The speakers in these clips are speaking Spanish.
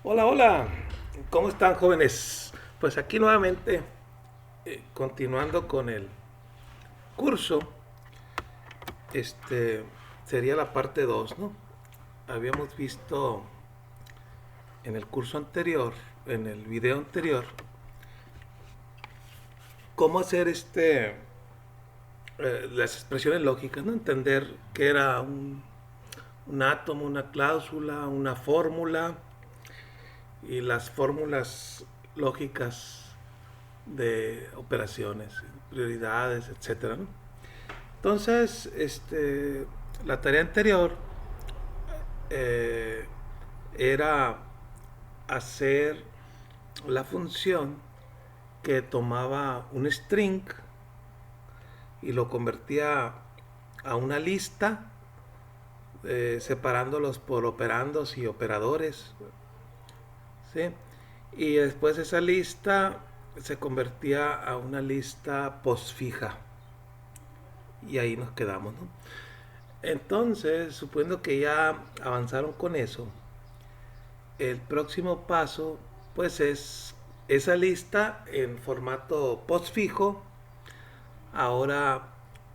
Hola, hola, ¿cómo están jóvenes? Pues aquí nuevamente, continuando con el curso, este sería la parte 2, ¿no? Habíamos visto en el curso anterior, en el video anterior, cómo hacer las expresiones lógicas, ¿no? Entender qué era un átomo, una cláusula, una fórmula y las fórmulas lógicas de operaciones, prioridades, etcétera, ¿no? Entonces, la tarea anterior eh, era hacer la función que tomaba un string y lo convertía a una lista, separándolos por operandos y operadores, ¿sí? Y después esa lista se convertía a una lista postfija y ahí nos quedamos, ¿no? Entonces, suponiendo que ya avanzaron con eso, el próximo paso pues es esa lista en formato postfijo. Ahora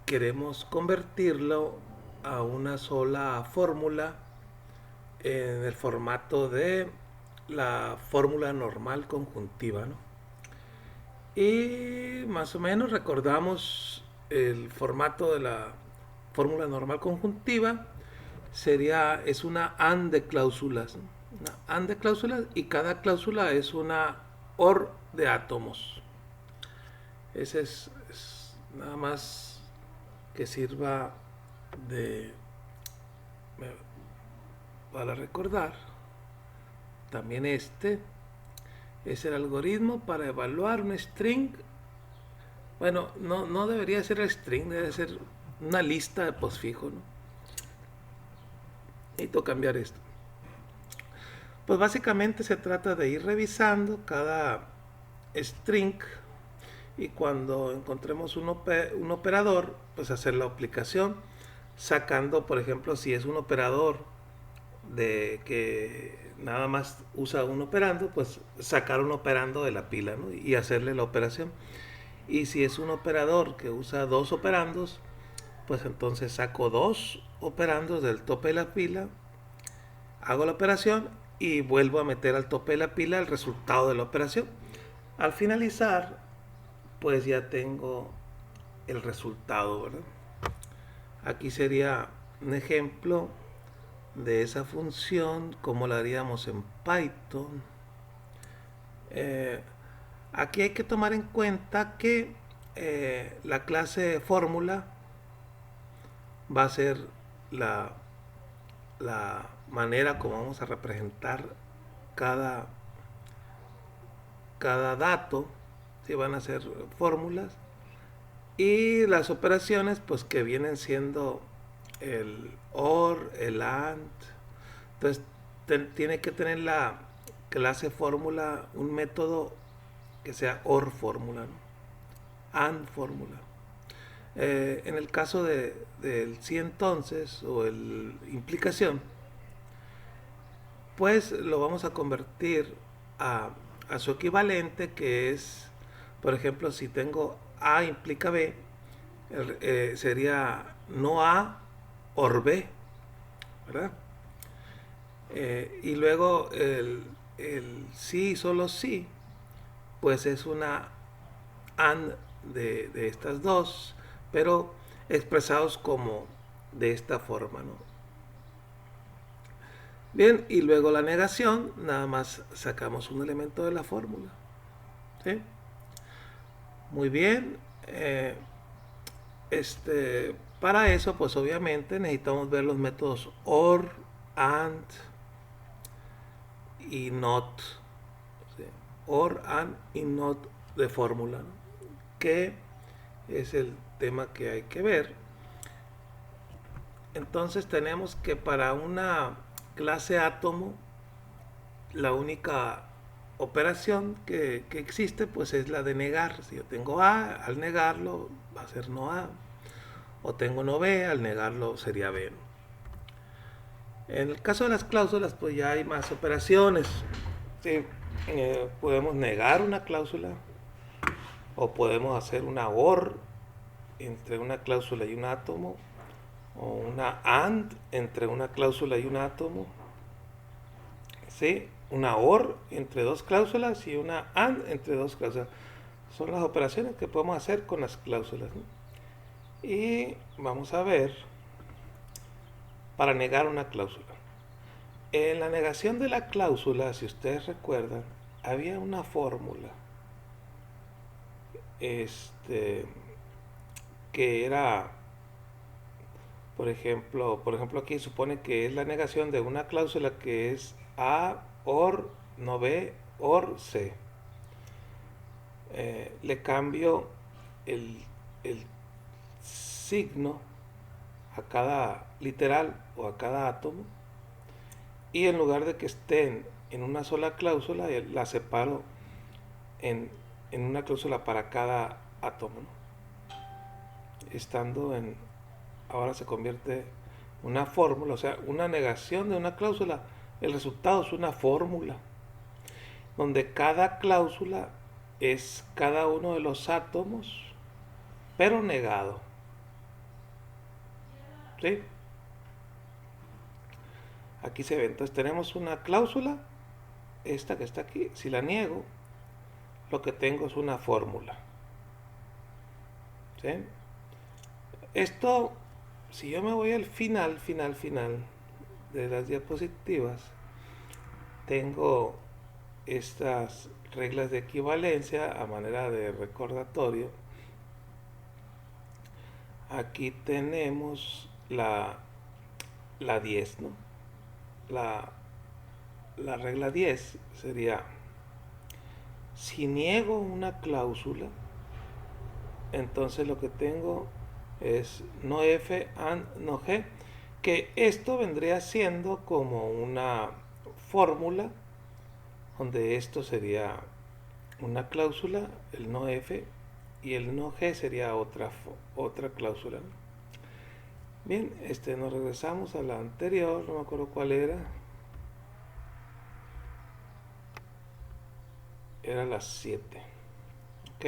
queremos convertirlo a una sola fórmula en el formato de la fórmula normal conjuntiva, ¿no? Y más o menos recordamos el formato de la fórmula normal conjuntiva. Es una AND de cláusulas, ¿no? Una AND de cláusulas, y cada cláusula es una OR de átomos. Ese es nada más que sirva de para recordar. También este es el algoritmo para evaluar un string. Bueno, no debería ser el string, debe ser una lista de postfijo, ¿no? Necesito cambiar esto. Pues básicamente se trata de ir revisando cada string y cuando encontremos un operador, pues hacer la aplicación, sacando, por ejemplo, si es un operador de que nada más usa un operando, pues sacar un operando de la pila, ¿no? Y hacerle la operación. Y si es un operador que usa dos operandos, pues entonces saco dos operandos del tope de la pila, hago la operación y vuelvo a meter al tope de la pila el resultado de la operación. Al finalizar, pues ya tengo el resultado, ¿verdad? Aquí sería un ejemplo de esa función, como la haríamos en Python. Eh, Aquí hay que tomar en cuenta que la clase fórmula va a ser la, la manera como vamos a representar cada, cada dato, si van a ser fórmulas, y las operaciones pues que vienen siendo el OR, el AND. Entonces tiene que tener la clase fórmula un método que sea OR fórmula, ¿no? AND fórmula. En el caso del sí entonces o el implicación, pues lo vamos a convertir a, a su equivalente, que es, por ejemplo, si tengo A implica B, sería no A or B, ¿verdad? Y luego el sí, solo sí, pues es una AND de estas dos, pero expresados como de esta forma, ¿no? Bien, y luego la negación, nada más sacamos un elemento de la fórmula, ¿sí? Muy bien. Para eso, pues obviamente necesitamos ver los métodos OR, AND y NOT, ¿sí? OR, AND y NOT de fórmula, ¿no? Que es el tema que hay que ver. Entonces tenemos que para una clase átomo, la única operación que existe pues es la de negar. Si yo tengo A, al negarlo va a ser no A. O tengo no B, al negarlo sería B. En el caso de las cláusulas pues ya hay más operaciones. Sí, podemos negar una cláusula o podemos hacer una OR entre una cláusula y un átomo, o una AND entre una cláusula y un átomo, ¿sí? Una OR entre dos cláusulas y una AND entre dos cláusulas. Son las operaciones que podemos hacer con las cláusulas, ¿no? Y vamos a ver para negar una cláusula. En la negación de la cláusula, si ustedes recuerdan, había una fórmula que era, por ejemplo aquí supone que es la negación de una cláusula que es A OR no B OR C. Le cambio el signo a cada literal o a cada átomo, y en lugar de que estén en una sola cláusula, la separo en una cláusula para cada átomo, ¿no? Ahora se convierte en una fórmula, o sea, una negación de una cláusula. El resultado es una fórmula donde cada cláusula es cada uno de los átomos, pero negado. ¿Sí? Aquí se ve, entonces tenemos una cláusula, esta que está aquí. Si la niego, lo que tengo es una fórmula. ¿Sí? Esto, si yo me voy al final de las diapositivas, tengo estas reglas de equivalencia a manera de recordatorio. Aquí tenemos la 10, ¿no? La regla 10 sería: si niego una cláusula, entonces lo que tengo es no F and no G, que esto vendría siendo como una fórmula donde esto sería una cláusula, el no F, y el no G sería otra cláusula. Bien, nos regresamos a la anterior, no me acuerdo cuál era. Era la 7. ¿Ok?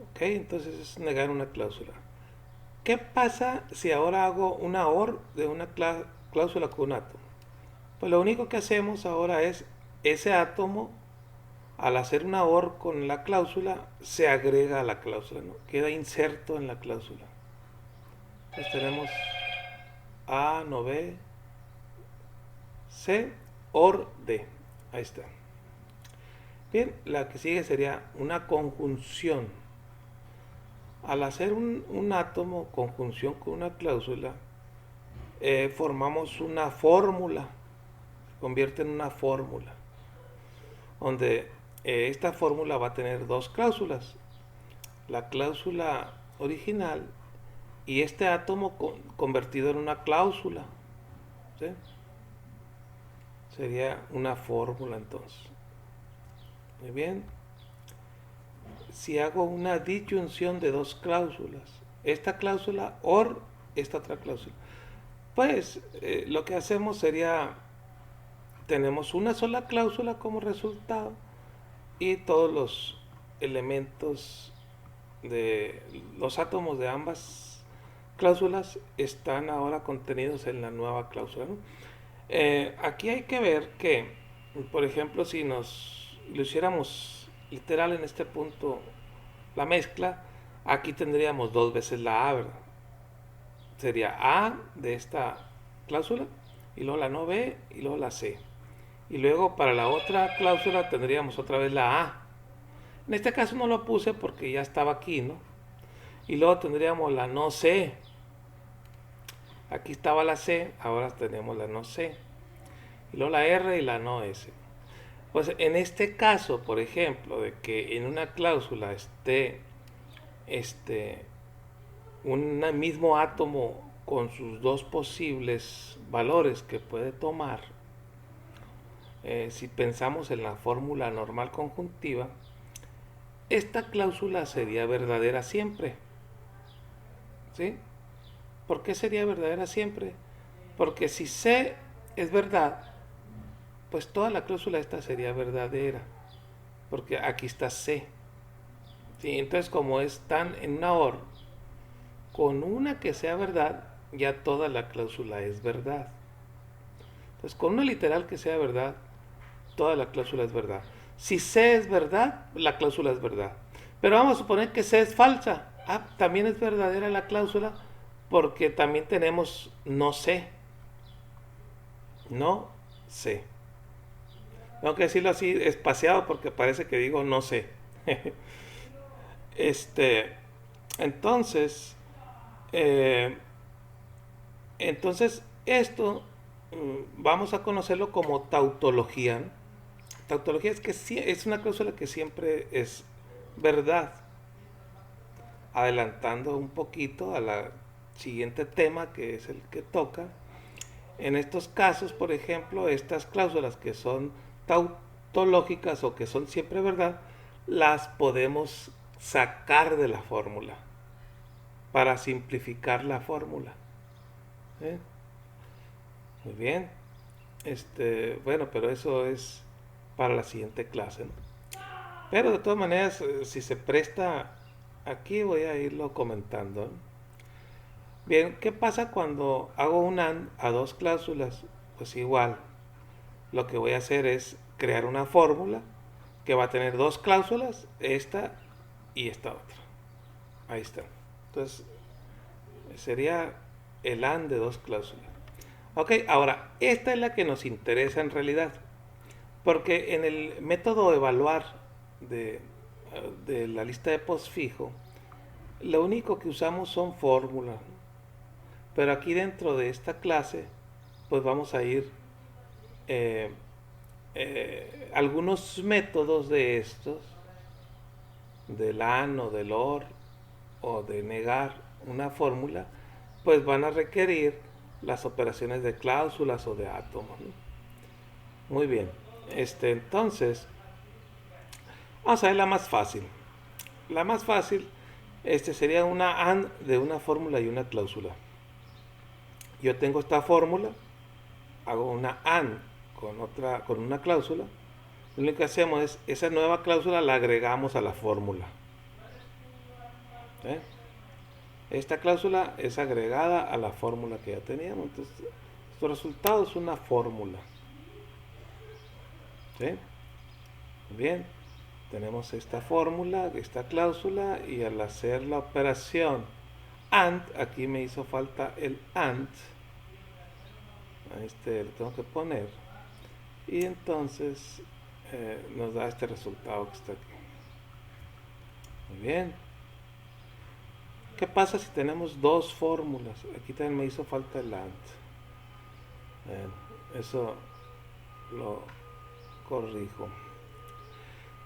Ok, entonces es negar una cláusula. ¿Qué pasa si ahora hago una OR de una cláusula con un átomo? Pues lo único que hacemos ahora es ese átomo, al hacer una OR con la cláusula, se agrega a la cláusula, ¿no? Queda inserto en la cláusula. Entonces tenemos A no B C OR D. Ahí está. Bien, la que sigue sería una conjunción. Al hacer un átomo conjunción con una cláusula, formamos una fórmula, se convierte en una fórmula, donde esta fórmula va a tener dos cláusulas, la cláusula original y este átomo convertido en una cláusula, ¿sí? Sería una fórmula entonces. Muy bien. Si hago una disyunción de dos cláusulas, esta cláusula OR esta otra cláusula, pues lo que hacemos sería, tenemos una sola cláusula como resultado y todos los elementos de los átomos de ambas cláusulas están ahora contenidos en la nueva cláusula, ¿no? Aquí hay que ver que, por ejemplo, si lo hiciéramos literal en este punto, la mezcla, aquí tendríamos dos veces la A, ¿verdad? Sería A de esta cláusula, y luego la no B, y luego la C. Y luego para la otra cláusula tendríamos otra vez la A. En este caso no lo puse porque ya estaba aquí, ¿no? Y luego tendríamos la no C. Aquí estaba la C, ahora tenemos la no C. Y luego la R y la no S. Pues en este caso, por ejemplo, de que en una cláusula esté un mismo átomo con sus dos posibles valores que puede tomar, si pensamos en la fórmula normal conjuntiva, esta cláusula sería verdadera siempre. ¿Sí? ¿Por qué sería verdadera siempre? Porque si C es verdad, pues toda la cláusula esta sería verdadera, porque aquí está C. ¿Sí? Entonces, como están en una OR, con una que sea verdad, ya toda la cláusula es verdad. Entonces, con una literal que sea verdad, toda la cláusula es verdad. Si C es verdad, la cláusula es verdad. Pero vamos a suponer que C es falsa. Ah, también es verdadera la cláusula porque también tenemos no sé. No sé. Tengo que decirlo así espaciado porque parece que digo no sé. este, entonces, eh, esto vamos a conocerlo como tautología, ¿no? Tautología es que es una cláusula que siempre es verdad. Adelantando un poquito a la siguiente tema que es el que toca. En estos casos, por ejemplo, estas cláusulas que son tautológicas o que son siempre verdad, las podemos sacar de la fórmula para simplificar la fórmula. ¿Eh? Muy bien. Bueno, pero eso es para la siguiente clase, ¿no? Pero de todas maneras, si se presta, aquí voy a irlo comentando, ¿no? Bien, ¿qué pasa cuando hago un AND a dos cláusulas? Pues igual, lo que voy a hacer es crear una fórmula que va a tener dos cláusulas, esta y esta otra. Ahí está. Entonces, sería el AND de dos cláusulas. Ok, ahora, esta es la que nos interesa en realidad, porque en el método de evaluar de la lista de postfijo, lo único que usamos son fórmulas. Pero aquí dentro de esta clase, pues vamos a ir eh, algunos métodos de estos, del AND o del OR o de negar una fórmula, pues van a requerir las operaciones de cláusulas o de átomos, ¿no? Muy bien. Entonces, vamos a ver la más fácil. La más fácil sería una AND de una fórmula y una cláusula. Yo tengo esta fórmula, hago una AND con una cláusula. Lo único que hacemos es esa nueva cláusula la agregamos a la fórmula. ¿Eh? Esta cláusula es agregada a la fórmula que ya teníamos. Entonces, su resultado es una fórmula. ¿Sí? Bien, tenemos esta fórmula, esta cláusula, y al hacer la operación AND, aquí me hizo falta el AND. Lo tengo que poner. Y entonces nos da este resultado que está aquí. Muy bien. ¿Qué pasa si tenemos dos fórmulas? Aquí también me hizo falta el AND. Eso lo corrijo.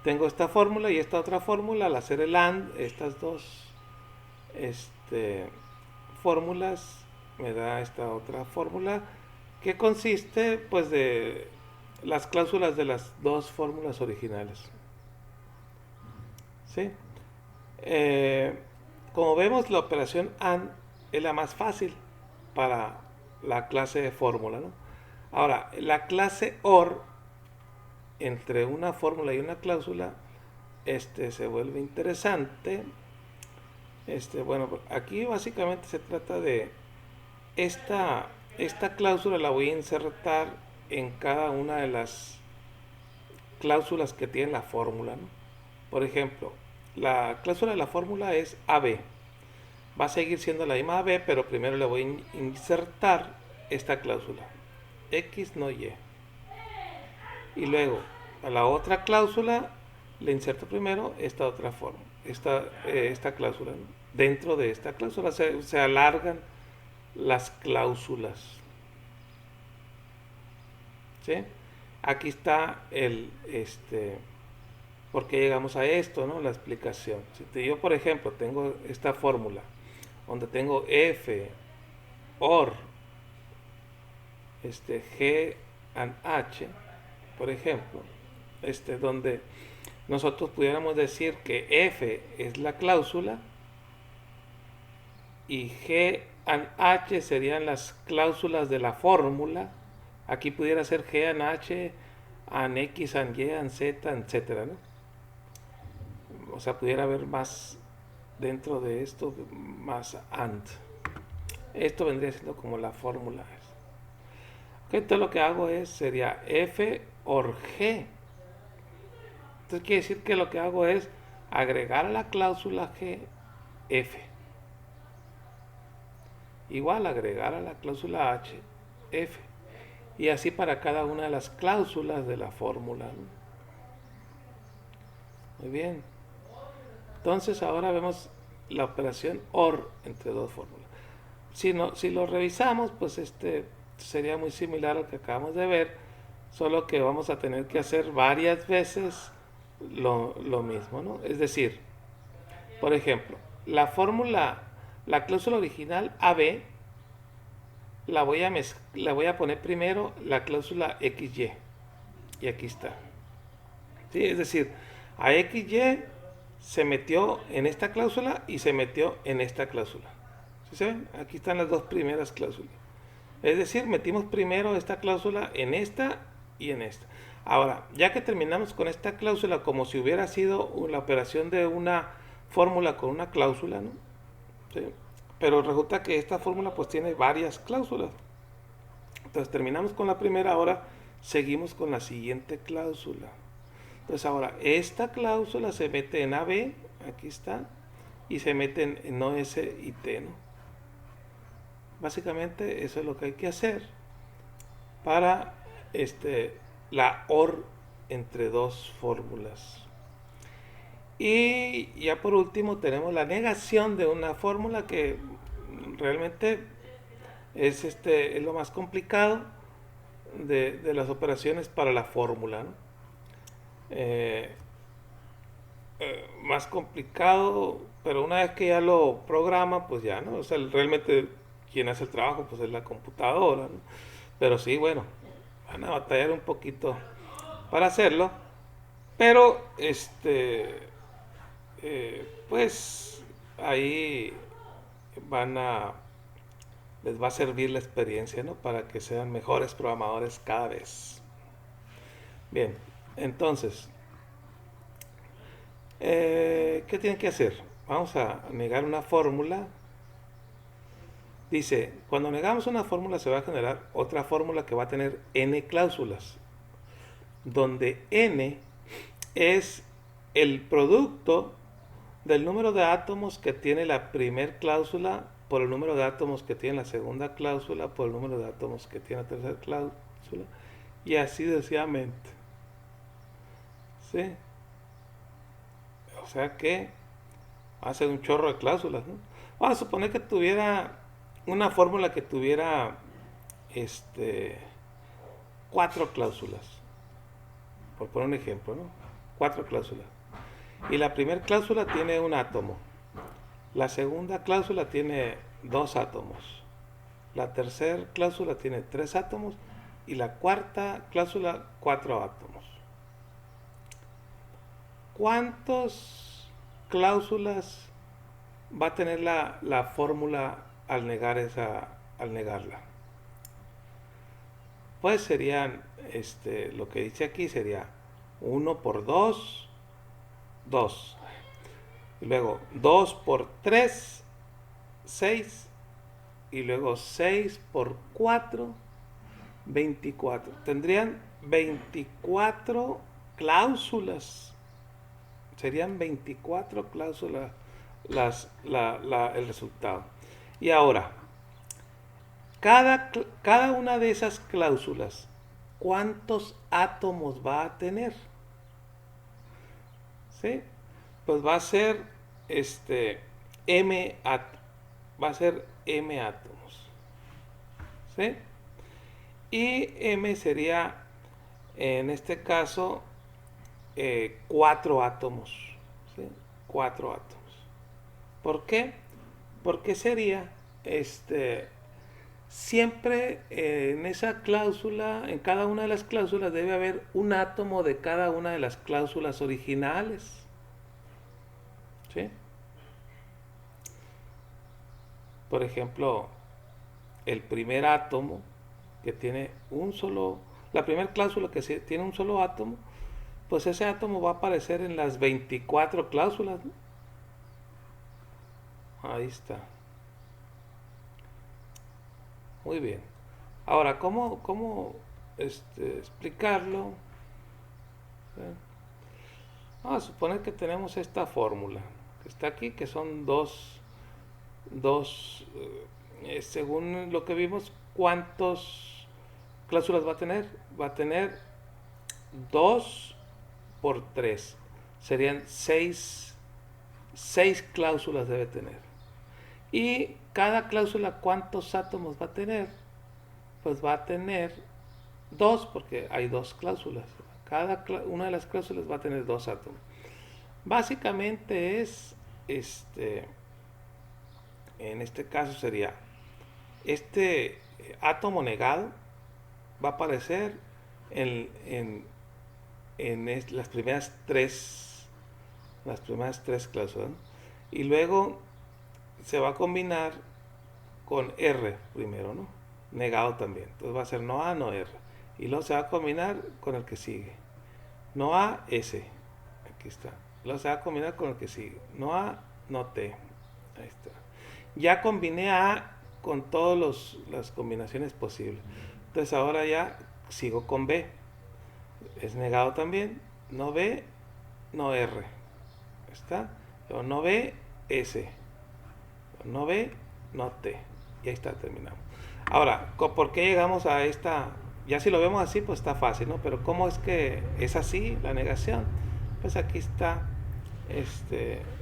Tengo esta fórmula y esta otra fórmula. Al hacer el AND, estas dos fórmulas me da esta otra fórmula que consiste pues de las cláusulas de las dos fórmulas originales. ¿Sí? Como vemos, la operación AND es la más fácil para la clase de fórmula, ¿no? Ahora, la clase OR, entre una fórmula y una cláusula, se vuelve interesante. Bueno, aquí básicamente se trata de esta cláusula la voy a insertar en cada una de las cláusulas que tiene la fórmula, ¿no? Por ejemplo, la cláusula de la fórmula es AB. Va a seguir siendo la misma AB, pero primero le voy a insertar esta cláusula. X no Y. Y luego, a la otra cláusula le inserto primero esta otra forma, esta cláusula, ¿no? Dentro de esta cláusula se alargan las cláusulas. ¿Sí? Aquí está por qué llegamos a esto, ¿no? La explicación. Si yo, por ejemplo, tengo esta fórmula donde tengo F, OR, G and H, por ejemplo, donde nosotros pudiéramos decir que F es la cláusula y G and H serían las cláusulas de la fórmula. Aquí pudiera ser G and H AND X, AND Y, AND Z, etcétera, ¿no? O sea, pudiera haber más dentro de esto, más AND. Esto vendría siendo como la fórmula. Ok, entonces lo que hago sería F OR G. Entonces quiere decir que lo que hago es agregar a la cláusula G F. Igual agregar a la cláusula H F. Y así para cada una de las cláusulas de la fórmula, ¿no? Muy bien. Entonces ahora vemos la operación OR entre dos fórmulas. Si lo revisamos, pues sería muy similar al que acabamos de ver, solo que vamos a tener que hacer varias veces lo mismo, ¿no? Es decir, por ejemplo, la cláusula original AB, la voy a poner primero la cláusula XY. Y aquí está. ¿Sí? Es decir, a XY se metió en esta cláusula y se metió en esta cláusula. ¿Sí se ven? Aquí están las dos primeras cláusulas. Es decir, metimos primero esta cláusula en esta y en esta. Ahora, ya que terminamos con esta cláusula como si hubiera sido la operación de una fórmula con una cláusula, ¿no? ¿Sí? Pero resulta que esta fórmula pues tiene varias cláusulas. Entonces terminamos con la primera, ahora seguimos con la siguiente cláusula. Entonces ahora esta cláusula se mete en AB, aquí está, y se mete en OS y T, ¿no? Básicamente eso es lo que hay que hacer para la OR entre dos fórmulas. Y ya por último tenemos la negación de una fórmula que realmente es lo más complicado de las operaciones para la fórmula, ¿no? Más complicado, pero una vez que ya lo programa, pues ya, ¿no? O sea, realmente quien hace el trabajo, pues es la computadora, ¿no? Pero sí, bueno, van a batallar un poquito para hacerlo, pero pues ahí van a les va a servir la experiencia, ¿no? Para que sean mejores programadores cada vez. Bien, entonces, ¿qué tienen que hacer? Vamos a negar una fórmula. Dice, cuando negamos una fórmula se va a generar otra fórmula que va a tener n cláusulas, donde n es el producto del número de átomos que tiene la primer cláusula por el número de átomos que tiene la segunda cláusula por el número de átomos que tiene la tercera cláusula y así sucesivamente. ¿Sí? O sea que hace un chorro de cláusulas, ¿no? Vamos a suponer que tuviera una fórmula que tuviera cuatro cláusulas, por poner un ejemplo, ¿no? Cuatro cláusulas. Y la primera cláusula tiene un átomo. La segunda cláusula tiene dos átomos. La tercera cláusula tiene tres átomos. Y la cuarta cláusula, cuatro átomos. ¿Cuántas cláusulas va a tener la fórmula al negarla? Pues serían, lo que dice aquí sería 1 por 2, 2. Y luego 2 por 3, 6. Y luego 6 por 4, 24. Tendrían 24 cláusulas. Serían 24 cláusulas el resultado. Y ahora, cada una de esas cláusulas, ¿cuántos átomos va a tener? ¿Sí? Pues va a ser m átomos. ¿Sí? Y m sería en este caso 4 átomos. ¿Sí? 4 átomos. ¿Por qué? Porque sería siempre en esa cláusula, en cada una de las cláusulas debe haber un átomo de cada una de las cláusulas originales. ¿Sí? Por ejemplo, el primer átomo que tiene la primera cláusula que tiene un solo átomo, pues ese átomo va a aparecer en las 24 cláusulas, ¿no? Ahí está. Muy bien. Ahora, ¿cómo explicarlo? Vamos a suponer que tenemos esta fórmula que está aquí, que son según lo que vimos, ¿cuántas cláusulas va a tener? Va a tener 2 por 3. Serían 6 cláusulas debe tener. Y cada cláusula, ¿cuántos átomos va a tener? Pues va a tener 2, porque hay 2 cláusulas. Cada una de las cláusulas va a tener 2 átomos. Básicamente en este caso sería, este átomo negado va a aparecer en las primeras tres cláusulas, ¿no? Y luego se va a combinar con R primero, ¿no? Negado también. Entonces va a ser no A, no R. Y luego se va a combinar con el que sigue. No A, S. Aquí está. Luego se va a combinar con el que sigue. No A, no T. Ahí está. Ya combiné A con todas las combinaciones posibles. Entonces ahora ya sigo con B. Es negado también. No B, no R. ¿Está? Luego no B, S. No B, no T. Y ahí está, terminamos. Ahora, ¿por qué llegamos a esta? Ya si lo vemos así, pues está fácil, ¿no? Pero ¿cómo es que es así la negación? Pues aquí está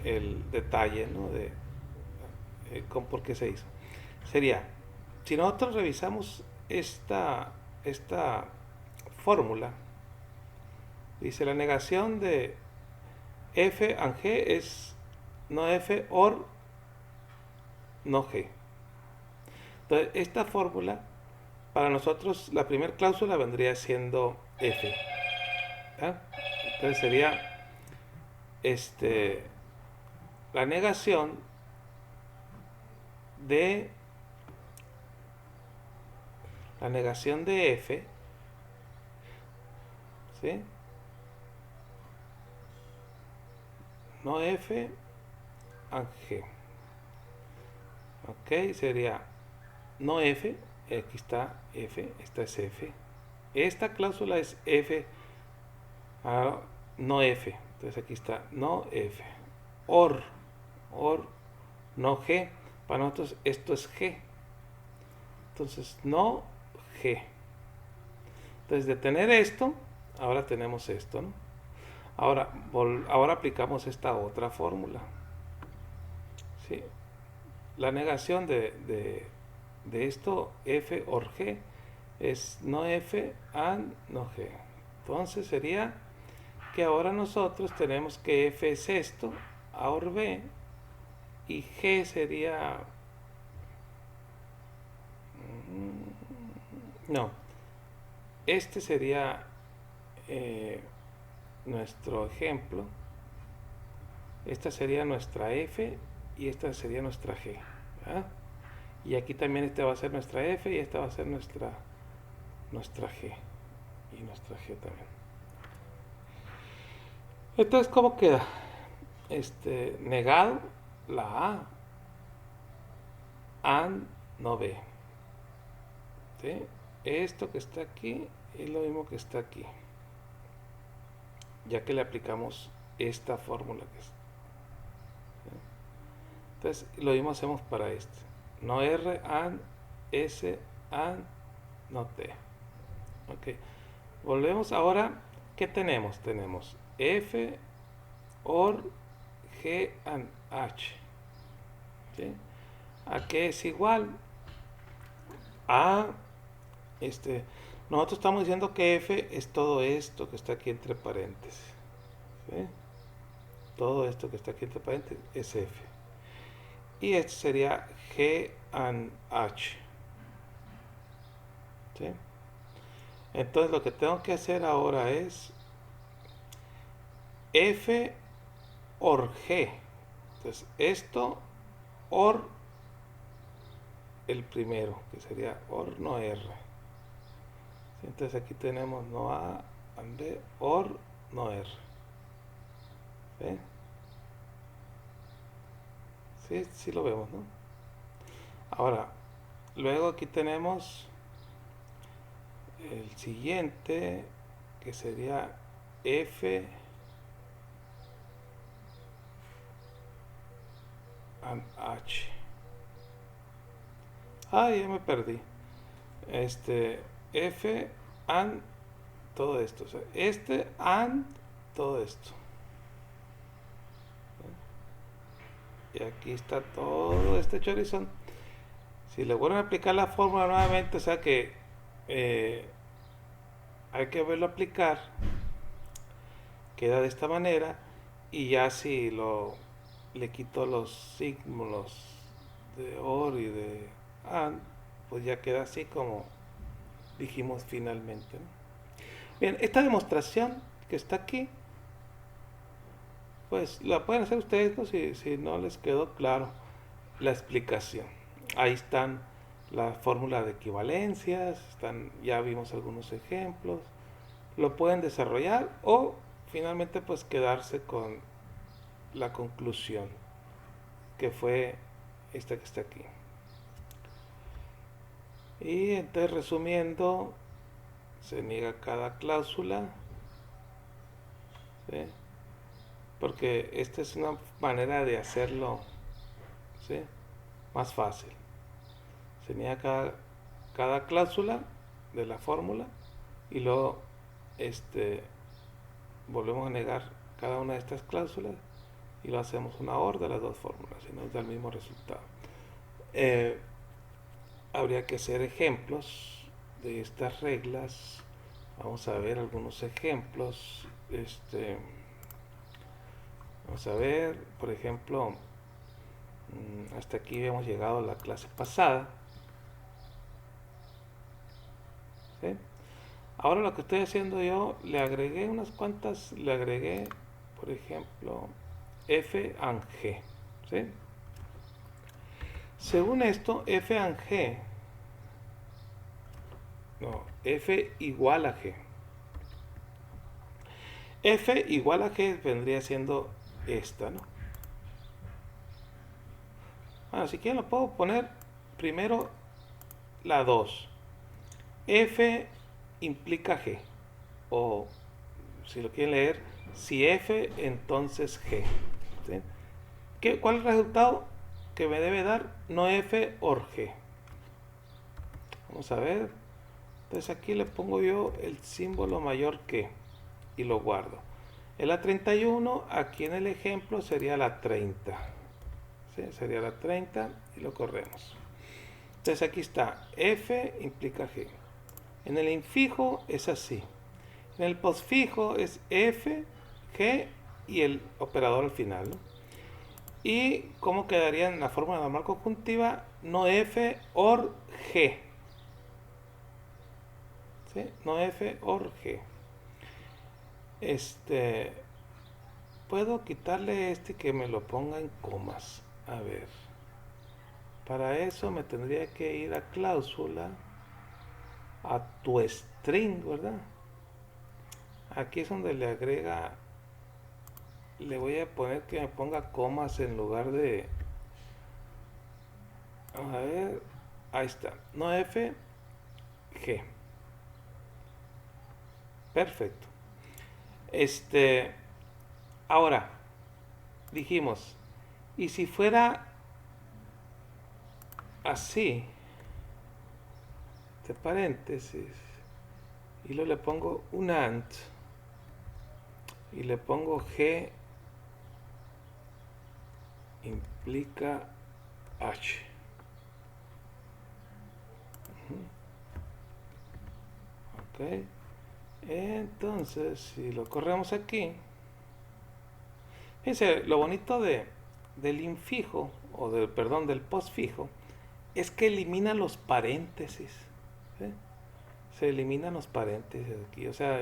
el detalle, ¿no? De por qué se hizo. Sería, si nosotros revisamos esta fórmula, dice la negación de F and G es no F or no G. Entonces, esta fórmula, para nosotros, la primera cláusula vendría siendo F. ¿Ya? Entonces sería la negación de F, ¿sí? No F and G. Ok, sería no F, aquí está F, esta es F. Esta cláusula es F, no F. Entonces aquí está no F. Or, no G. Para nosotros esto es G. Entonces no G. Entonces de tener esto, ahora tenemos esto, ¿no? Ahora aplicamos esta otra fórmula. ¿Sí? La negación de esto, F or G, es no F and no G. Entonces sería que ahora nosotros tenemos que F es esto, A or B, y G sería... No, este sería nuestro ejemplo. Esta sería nuestra F y esta sería nuestra G, ¿verdad? Y aquí también esta va a ser nuestra F y esta va a ser nuestra G. Y nuestra G también. Entonces, ¿cómo queda? Negado la A, and no B. ¿Sí? Esto que está aquí es lo mismo que está aquí, ya que le aplicamos esta fórmula que es. ¿Sí? Entonces, lo mismo hacemos para este. No R, and, S, and, no T. Ok. Volvemos ahora. ¿Qué tenemos? Tenemos F, or, G, and H. ¿Sí? ¿A qué es igual? A, nosotros estamos diciendo que F es todo esto que está aquí entre paréntesis. ¿Sí? Todo esto que está aquí entre paréntesis es F. Y este sería G and H. ¿Sí? Entonces lo que tengo que hacer ahora es F or G. Entonces esto or el primero, que sería or no R. Entonces aquí tenemos no A, and B, OR, no R. ¿Sí? Sí, sí lo vemos, ¿no? Ahora, luego aquí tenemos el siguiente, que sería F and H. Ah, ya me perdí. F and todo esto. O sea, and todo esto. Y aquí está todo este chorizón. Si le vuelven a aplicar la fórmula nuevamente, o sea que hay que verlo aplicar, queda de esta manera. Y ya si le quito los símbolos de OR y de AND, pues ya queda así como dijimos finalmente, ¿no? Bien, esta demostración que está aquí, pues la pueden hacer ustedes, ¿no? Si no les quedó claro la explicación. Ahí están la fórmula de equivalencias, ya vimos algunos ejemplos, lo pueden desarrollar o finalmente pues quedarse con la conclusión, que fue esta que está aquí. Y entonces resumiendo, se niega cada cláusula, ¿sí? Porque esta es una manera de hacerlo, ¿sí?, más fácil. Se niega cada cláusula de la fórmula y luego volvemos a negar cada una de estas cláusulas y lo hacemos una OR de las dos fórmulas y nos da el mismo resultado. Habría que hacer ejemplos de estas reglas. Vamos a ver algunos ejemplos. Vamos a ver, por ejemplo, hasta aquí hemos llegado a la clase pasada, ¿sí? Ahora lo que estoy haciendo yo, le agregué unas cuantas, por ejemplo, F and G, ¿sí? Según esto, F and G, no, F igual a G. F igual a G vendría siendo esta, ¿no? Bueno, si quieren lo puedo poner primero la 2. F implica G. O si lo quieren leer, si F, entonces G. ¿Sí? ¿Cuál es el resultado que me debe dar? No F or G. Vamos a ver. Entonces aquí le pongo yo el símbolo mayor que y lo guardo. En la 31, aquí en el ejemplo sería la 30. ¿Sí? Sería la 30 y lo corremos. Entonces aquí está, F implica G. En el infijo es así. En el postfijo es F, G y el operador al final, ¿no? ¿Y cómo quedaría en la fórmula normal conjuntiva? No F or G. ¿Sí? No F or G. Puedo quitarle que me lo ponga en comas. A ver. Para eso me tendría que ir a cláusula, a toString, ¿verdad? Aquí es donde le agrega, le voy a poner que me ponga comas en lugar de, vamos a ver, ahí está, no F, G. Perfecto. Ahora, dijimos, y si fuera así, de paréntesis, y luego le pongo un AND, y le pongo G implica H. Ok. Entonces, si lo corremos aquí, fíjense, lo bonito del infijo, o del postfijo, es que elimina los paréntesis. ¿Sí? Se eliminan los paréntesis aquí. O sea,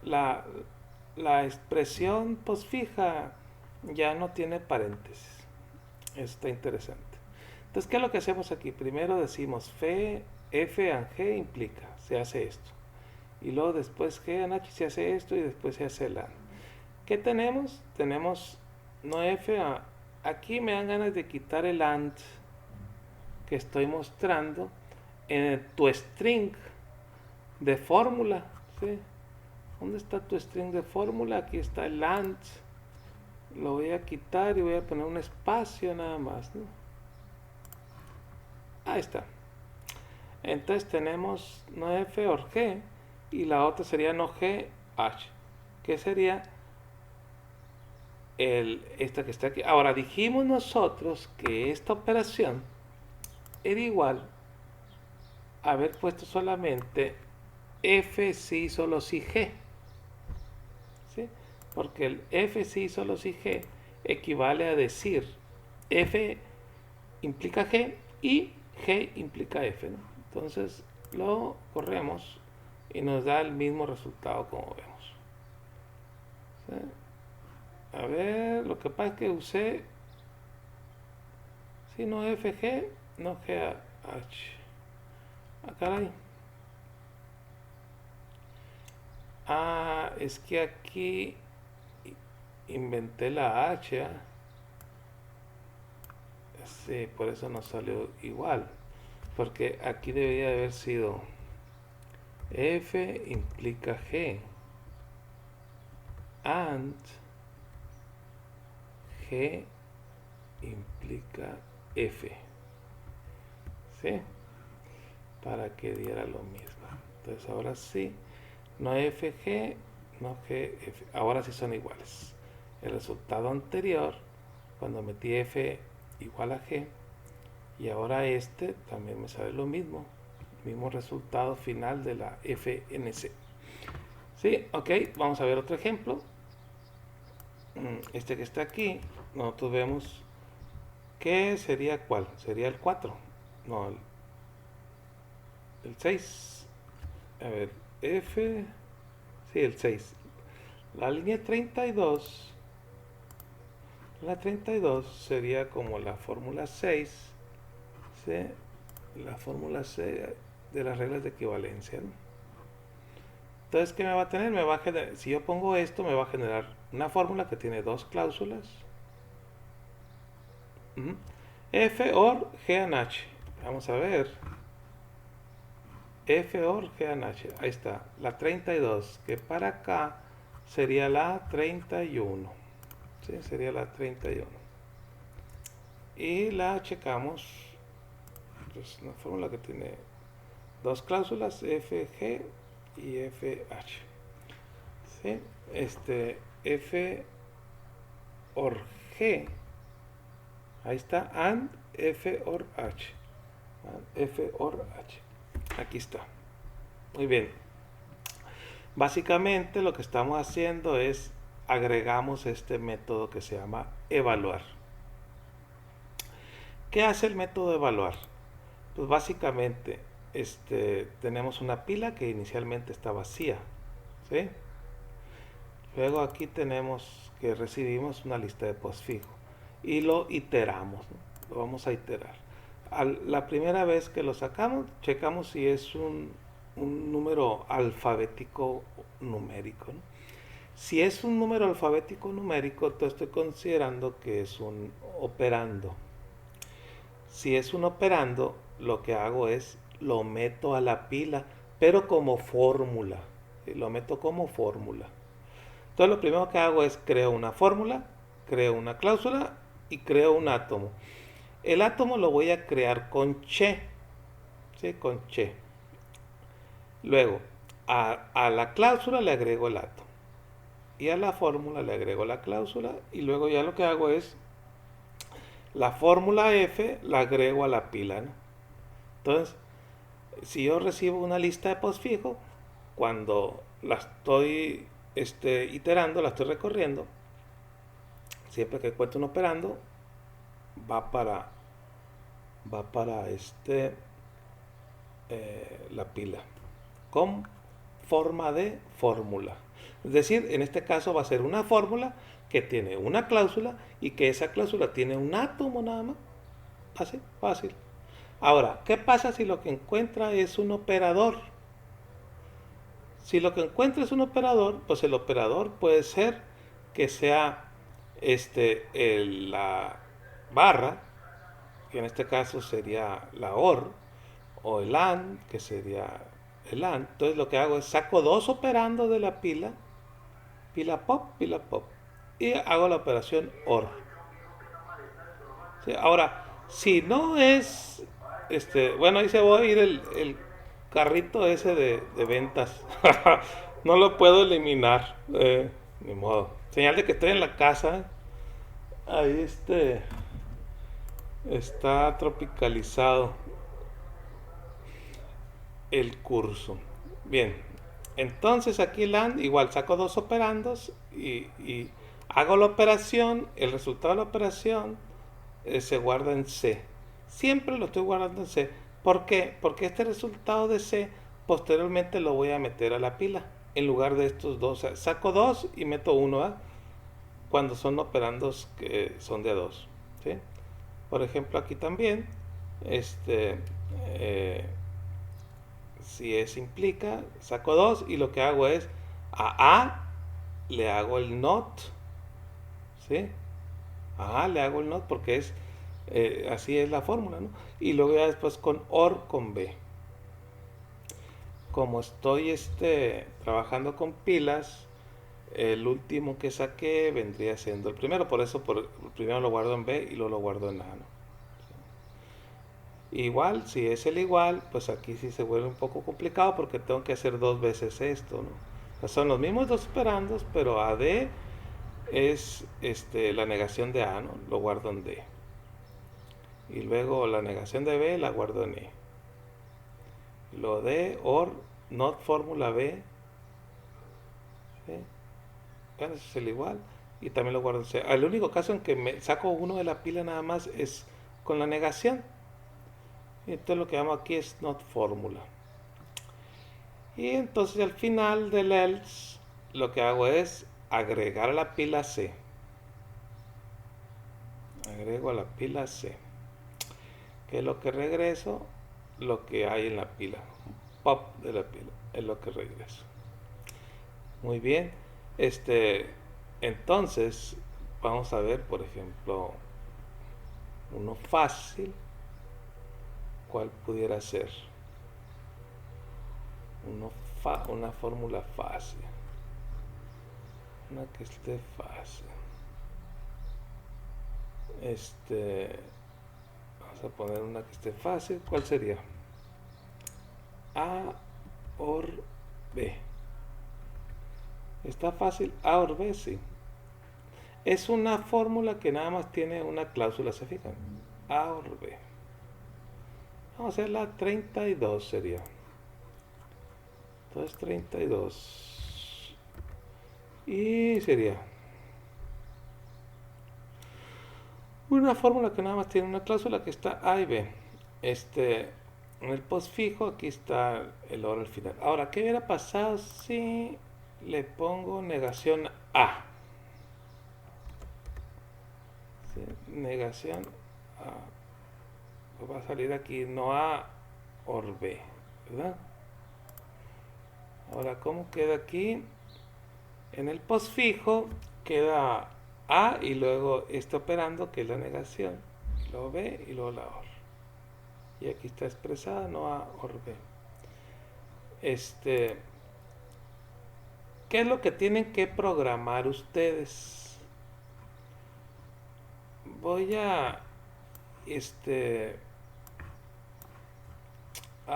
la expresión postfija ya no tiene paréntesis. Está interesante. Entonces, ¿qué es lo que hacemos aquí? Primero decimos F and G implica, se hace esto. y luego después G en H se hace esto y después se hace el AND. ¿Qué tenemos? Tenemos no F. Aquí me dan ganas de quitar el AND que estoy mostrando en tu string de fórmula, ¿sí? ¿Dónde está tu string de fórmula? Aquí está el AND. Lo voy a quitar y voy a poner un espacio nada más, ¿no? Ahí está. Entonces tenemos no F or G y la otra sería no G H, que sería esta que está aquí. Ahora dijimos nosotros que esta operación era igual a haber puesto solamente F sí solo si G, ¿sí? Porque el F sí solo si G equivale a decir F implica G y G implica F, ¿no? Entonces lo corremos y nos da el mismo resultado como vemos, ¿sí? A ver, lo que pasa es que usé, si no FG, no GH. Ah, caray. Ah, es que aquí inventé la H, ¿eh? Sí, por eso no salió igual. Porque aquí debería haber sido F implica G and G implica F, ¿sí? Para que diera lo mismo. Entonces ahora sí, no FG, no GF. Ahora sí son iguales. El resultado anterior, cuando metí F igual a G, y ahora este también me sale lo mismo. Mismo resultado final de la FNC. Sí, ok, vamos a ver otro ejemplo. Este que está aquí, nosotros vemos que sería ¿cuál? Sería el 4. No, el 6. A ver, F. Sí, el 6. La línea 32. La 32 sería como la fórmula 6. ¿Sí? La fórmula 6 de las reglas de equivalencia, ¿no? Entonces, ¿qué me va a tener? Me va a generar, si yo pongo esto, me va a generar una fórmula que tiene dos cláusulas. F or G and H. Vamos a ver. F or G and H. Ahí está. La 32, que para acá sería la 31. ¿Sí? Sería la 31. Y la checamos. Es una fórmula que tiene dos cláusulas, FG y FH. ¿Sí? F or G. Ahí está, and F or H. F or H. Aquí está. Muy bien. Básicamente lo que estamos haciendo es agregamos este método que se llama evaluar. ¿Qué hace el método evaluar? Pues básicamente tenemos una pila que inicialmente está vacía, ¿sí? Luego aquí tenemos que recibimos una lista de postfijo y lo iteramos, ¿no? Lo vamos a iterar. La primera vez que lo sacamos, checamos si es un número alfabético numérico, ¿no? Si es un número alfabético numérico, entonces estoy considerando que es un operando. Si es un operando, lo que hago es lo meto a la pila, pero como fórmula. Lo meto como fórmula. Entonces lo primero que hago es creo una fórmula, creo una cláusula y creo un átomo. El átomo lo voy a crear con che, ¿sí? Con che. Luego, a la cláusula le agrego el átomo. Y a la fórmula le agrego la cláusula. Y luego ya lo que hago es la fórmula F la agrego a la pila, ¿no? Entonces, si yo recibo una lista de postfijo, cuando la estoy iterando, la estoy recorriendo, siempre que encuentro un operando, va para la pila con forma de fórmula. Es decir, en este caso va a ser una fórmula que tiene una cláusula y que esa cláusula tiene un átomo nada más. Así, fácil. Ahora, ¿qué pasa si lo que encuentra es un operador? Si lo que encuentro es un operador, pues el operador puede ser que sea la barra, que en este caso sería la OR, o el AND, que sería el AND. Entonces lo que hago es saco dos operandos de la pila pop, y hago la operación OR. ¿Sí? Ahora, si no es, bueno, ahí se va a ir el carrito ese de ventas. No lo puedo eliminar, ni modo. Señal de que estoy en la casa. Ahí está tropicalizado el curso. Bien, entonces aquí LAND, igual saco dos operandos y hago la operación. El resultado de la operación se guarda en C. Siempre lo estoy guardando en C. ¿Por qué? Porque este resultado de C posteriormente lo voy a meter a la pila en lugar de estos dos. O sea, saco dos y meto uno, ¿eh? Cuando son operandos que son de a dos, ¿sí? Por ejemplo, aquí también, si es implica, saco dos y lo que hago es a le hago el not, ¿sí? A le hago el not porque así es la fórmula, ¿no? Y luego ya después con OR con B. Como estoy trabajando con pilas, el último que saqué vendría siendo el primero, por eso el primero lo guardo en B y luego lo guardo en A, ¿no? Igual, si es el igual, pues aquí sí se vuelve un poco complicado porque tengo que hacer dos veces esto, ¿no? O sea, son los mismos dos operandos, pero AD es la negación de A, ¿no? Lo guardo en D. Y luego la negación de B la guardo en E. Lo de OR, not fórmula B, ¿sí? Bueno, ese es el igual. Y también lo guardo en C. El único caso en que me saco uno de la pila nada más es con la negación. Y entonces lo que llamo aquí es not fórmula. Y entonces al final del else lo que hago es agregar a la pila C. Agrego a la pila C. Que es lo que regreso, lo que hay en la pila. Un pop de la pila es lo que regreso. Muy bien. Entonces vamos a ver, por ejemplo, uno fácil. ¿Cuál pudiera ser? Una fórmula fácil. Una que esté fácil. Vamos a poner una que esté fácil. ¿Cuál sería? A or B. ¿Está fácil? A or B, sí. Es una fórmula que nada más tiene una cláusula, ¿se fijan? A or B. Vamos a hacer la 32 sería. Entonces 32. Y sería una fórmula que nada más tiene una cláusula que está A y B. En el postfijo aquí está el OR al final. Ahora, ¿qué hubiera pasado si le pongo negación A? ¿Sí? Negación A. Pues va a salir aquí no A OR B, ¿verdad? Ahora, ¿cómo queda aquí? En el postfijo queda A y luego este operando que es la negación. Y luego B y luego la OR. Y aquí está expresada no A OR B. ¿Qué es lo que tienen que programar ustedes? Voy a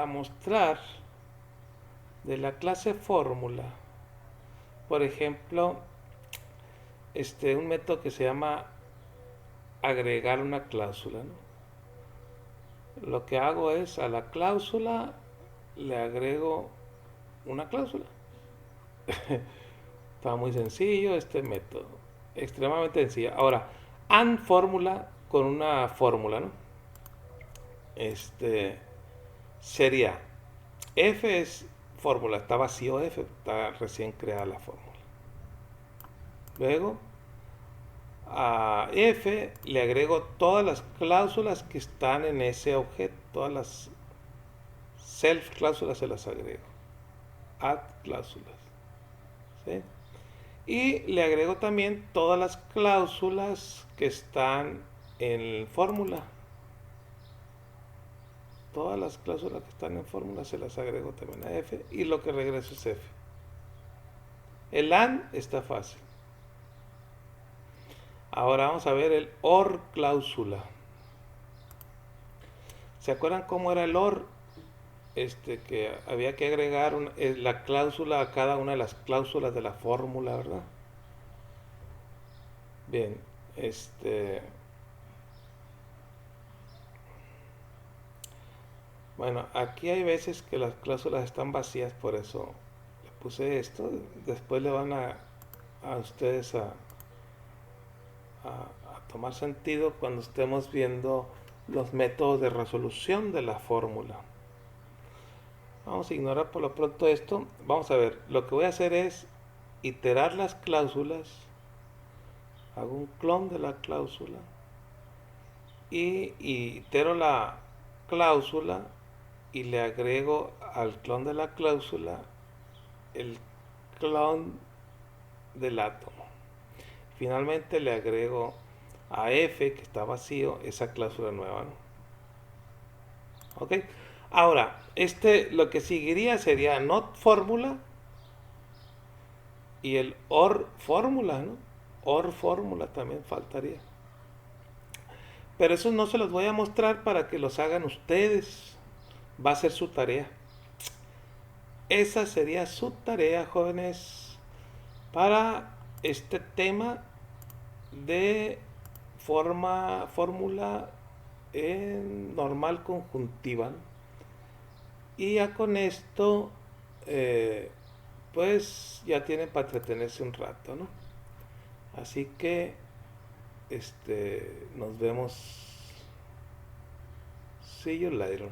mostrar de la clase fórmula, por ejemplo, un método que se llama agregar una cláusula, ¿no? Lo que hago es a la cláusula le agrego una cláusula. Está muy sencillo este método, extremadamente sencillo. Ahora, AND fórmula con una fórmula, ¿no? Sería F es fórmula, está vacío F, está recién creada la fórmula. Luego a F le agrego todas las cláusulas que están en ese objeto, todas las self cláusulas se las agrego. add cláusulas, ¿sí? Y le agrego también todas las cláusulas que están en fórmula. Todas las cláusulas que están en fórmula se las agrego también a F y lo que regreso es F. El AND está fácil. Ahora vamos a ver el OR cláusula. ¿Se acuerdan cómo era el OR? Que había que agregar la cláusula a cada una de las cláusulas de la fórmula, ¿verdad? Bien, bueno, aquí hay veces que las cláusulas están vacías, por eso le puse esto. Después le van a ustedes a tomar sentido cuando estemos viendo los métodos de resolución de la fórmula. Vamos a ignorar por lo pronto esto. Vamos a ver, lo que voy a hacer es iterar las cláusulas. Hago un clon de la cláusula y itero la cláusula y le agrego al clon de la cláusula el clon del átomo. Finalmente le agrego a F, que está vacío, esa cláusula nueva, ¿no? ¿Ok? Ahora, lo que seguiría sería not fórmula y el or fórmula, ¿no? Or fórmula también faltaría. Pero eso no se los voy a mostrar para que los hagan ustedes. Va a ser su tarea. Esa sería su tarea, jóvenes, para este tema de fórmula en normal conjuntiva. Y ya con esto, pues ya tienen para entretenerse un rato, ¿no? Así que, nos vemos. See you later.